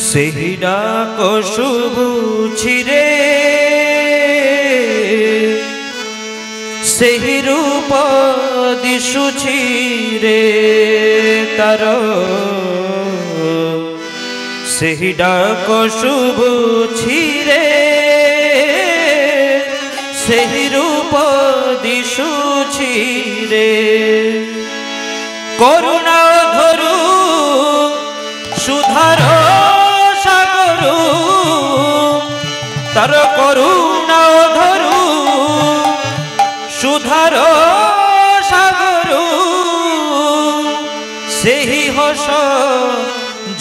ସେହି ଡାକ ଶୁଭୁଛି ରେ ସେହି ରୂପ ଦିଶୁଛି ରେ ତାର ସେହି ଡାକ ଶୁଭୁଛି ରେ ସେହି ରୂପ ଦିଶୁଛି ରେ କରୁଣା ଧରୁ ସୁଧାର ସାଗରୁ ତାର କରୁଣା ଧରୁ ସୁଧାର ସାଗରୁ ସେହି ହସ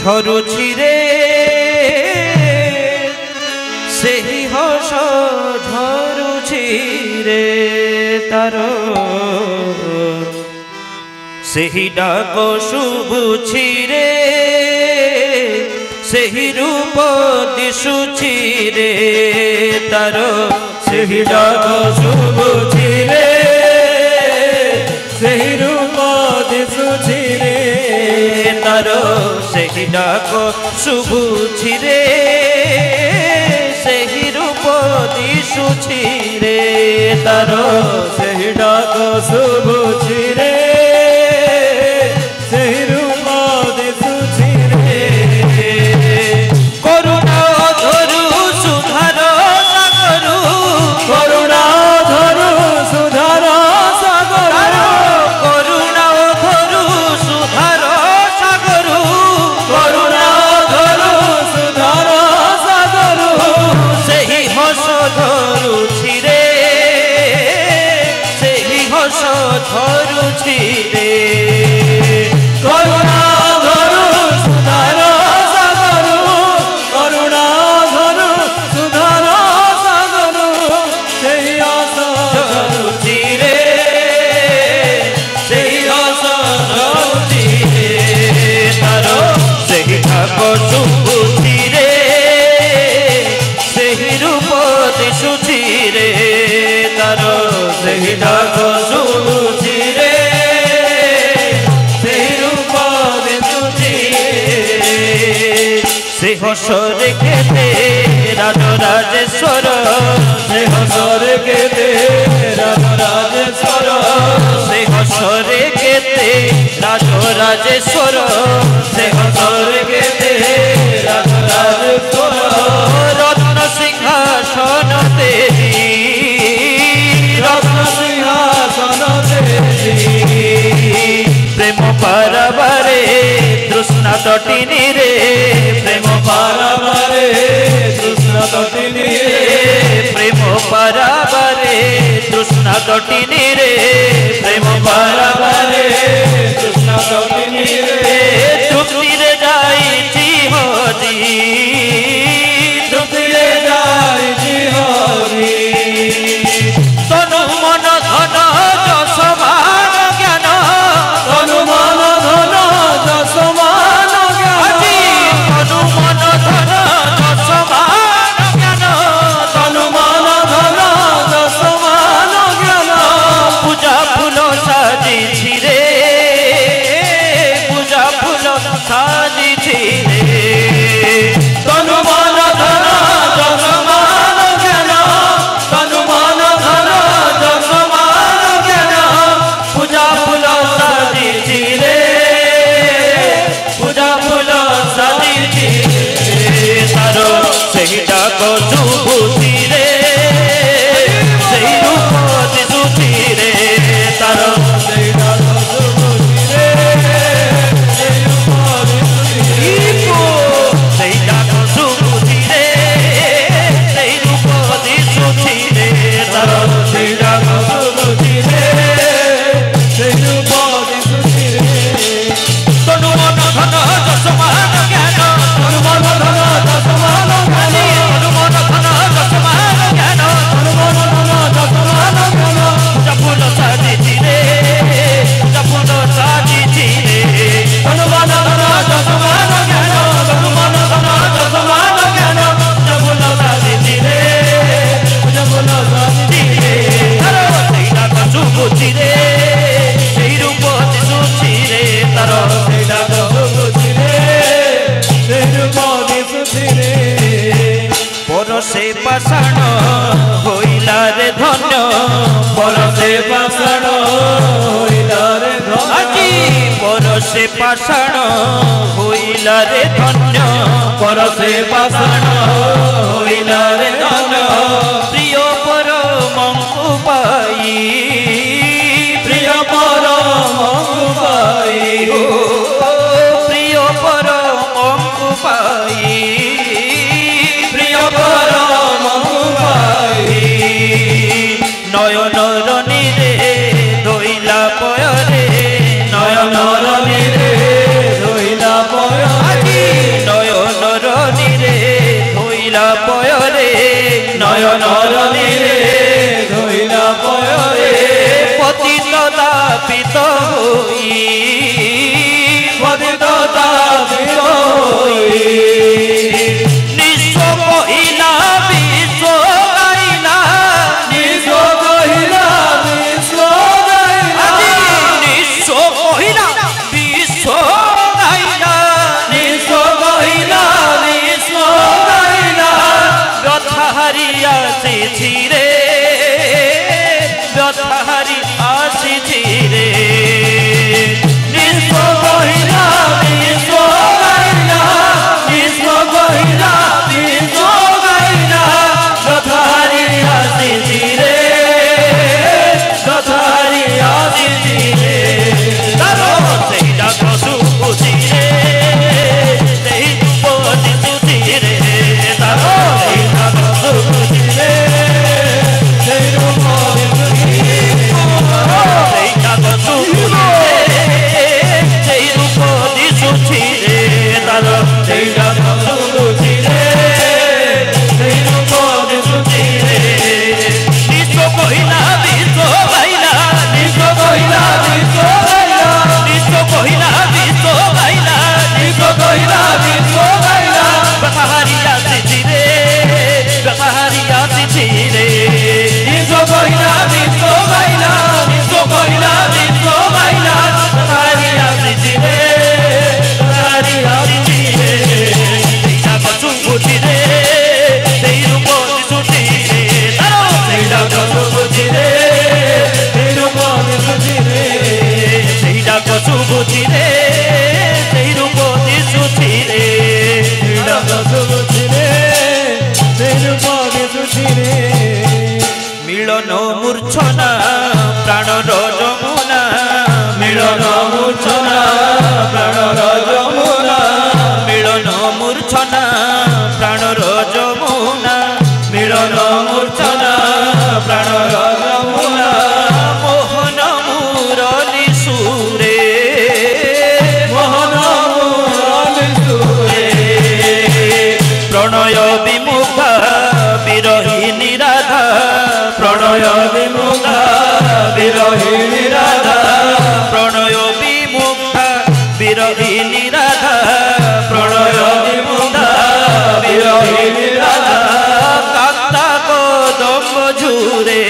ଝରୁଛି ରେ ସେହି ହସ ଝରୁଛି ରେ ତାର ସେହି ଡାକ ଶୁଭୁଛି ରେ ସେହି ରୂପ ଦିଶୁଛି ରେ ତାର ସେହି ଡାକ ଶୁଭୁଛି ରେ ସେହି ରୂପ ଦିଶୁଛି ରେ ତାର ସେହି ଡାକ ଶୁଭୁଛି ରେ ସେହି ରୂପ ଦିଶୁଛି ରେ ତାର ସେହି ଡାକ ଶୁଭୁଛି ରେ ସେହି ରୂପ ଦିଶୁଛି ରେ କରୁଣା ଧରୁ ସୁଧାର ସାଗରୁ କରୁଣା ଧରୁ ସୁଧାର ସାଗରୁ କରୁଣା ଧରୁ ସୁଧାର ସାଗରୁ କରୁଣା ଧରୁ ସୁଧାର ସାଗରୁ ସେହି ହସ ଧରୁଛି ରେ ସେହି ହସ ଧରୁଛି ରେ କରୁଣା ଧରୁ ସୁଧାର ସାଗରୁ କରୁଣା ଧରୁ ସୁଧାର ସାଗରୁ ସେହି ହସ ଧରୁଛି ରେ ସେହି ହସ ଧରୁଛି ରେ ତାର ସେହି ଡାକ ଶୁଭୁଛି ରେ ସେହି ରୂପ ଦିଶୁଛି ରେ ତାର ସେହି ଡାକ ଶୁଭୁଛି ରେ ସେହି ରୂପ ଦିଶୁଛି ସେ ହସରେ କେତେ ରାଜରାଜେଶ୍ୱର ସେ ହସରେ କେତେ ରାଜରାଜେଶ୍ୱର ସେ ହସରେ କେତେ ରାଜରାଜେଶ୍ୱର ସେ ହସରେ କେତେ ରାଜରାଜେଶ୍ୱର ରତ୍ନ ସିଂହାସନ ଦେଇ ରତ୍ନ ସିଂହାସନ ଦେଇ ପ୍ରେମ ପାରାବାରେ ତୃଷ୍ଣା ତଟିନୀ ରେ ପ୍ରେମ ପାରାବାରେ ତୃଷ୍ଣା ତଟିନୀ ରେ ପ୍ରେମ ପାରାବାରେ ତୃଷ୍ଣା ତଟିନୀ ରେ ପ୍ରେମ ପାରାବାରେ ତୃଷ୍ଣା ତଟିନୀ ରେ ତୃପ୍ତିରେ ଯାଇଛି ହରି ତୃପ୍ତିରେ ଯାଇଛି ହରି ତନୁ ମନ ଧନ ଯଶ ମାନ ଜ୍ଞାନ ତନୁ ମନ ଧନ ଯଶ ମାନ ଜ୍ଞାନ ତନୁ ମନ ଧନ ଯଶ ମାନ জ্ঞান তনু মন ধন যশ মান জ্ঞান পূজা ফুল সাজি परसे पाषाण होइला रे धन्य परसे पाषाण होइला रे धन्य प्रिय परमंकु पाई प्रिय परमंकु पाई प्रिय परमंकु पाई प्रिय परमंकु पाई नयन रनी रे धोइला पयरे नयन रनी रे धोइला पयरे नयन रनी रे धोइला पयरे नयन रनी रे धोइला पयरे पतित तापित होई पतित तापित होई निस्व कहिला विश्व गाइला निस्व कहिला विश्व गाइला निस्व कहिला विश्व गाइला निस्व कहिला विश्व गाइला व्यथाहारी आसीछि रे व्यथाहारी आसीछि रे निस्व कहिला विश्व गाइला निस्व कहिला विश्व गाइला व्यथाहारी आसीछि रे व्यथाहारी आसीछि रे तारो सेइला कसु खुशी रे सेइ दुपति सुधी रे तारो सेइला कसु खुशी रे सेइ दुपति सुधी रे सेइला कसु खुशी रे सेइ दुपति सुधी रे तारो सेइला कसु खुशी रे सेइ दुपति सुधी रे निस्व कहिला विश्व गाइला निस्व कहिला विश्व गाइला निस्व कहिला विश्व गाइला निस्व कहिला विश्व गाइला व्यथाहारी आसीछि रे व्यथाहारी आसीछि रे निस्व कहिला विश्व गाइला निस्व कहिला विश्व गाइला व्यथाहारी आसीछि रे व्यथाहारी आसीछि रे सेइला कसु खुशी रे सेइ रूपति सुधी रे तारो सेइला कसु खुशी रे सेइ रूपति सुधी रे सेइला कसु खुशी रे सेइ रूपति सुधी रे सेइला कसु खुशी रे सेइ रूपति सुधी रे मिलन मूर्छना प्राणर যমুনা मिलन मूर्छना प्राणर যমুনা मिलन मूर्छना प्राणर যমুনা मिलन मूर्छना प्राणर যমুনা मोहन मुरली सुरे मोहन मुरली सुरे प्रणय विमुखा विरहिणी राधा प्रणय विमुखा विरहिणी राधा प्रणय विमुखा विरहिणी राधा प्रणय विमुखा विरहिणी राधा कांता कदम झुरे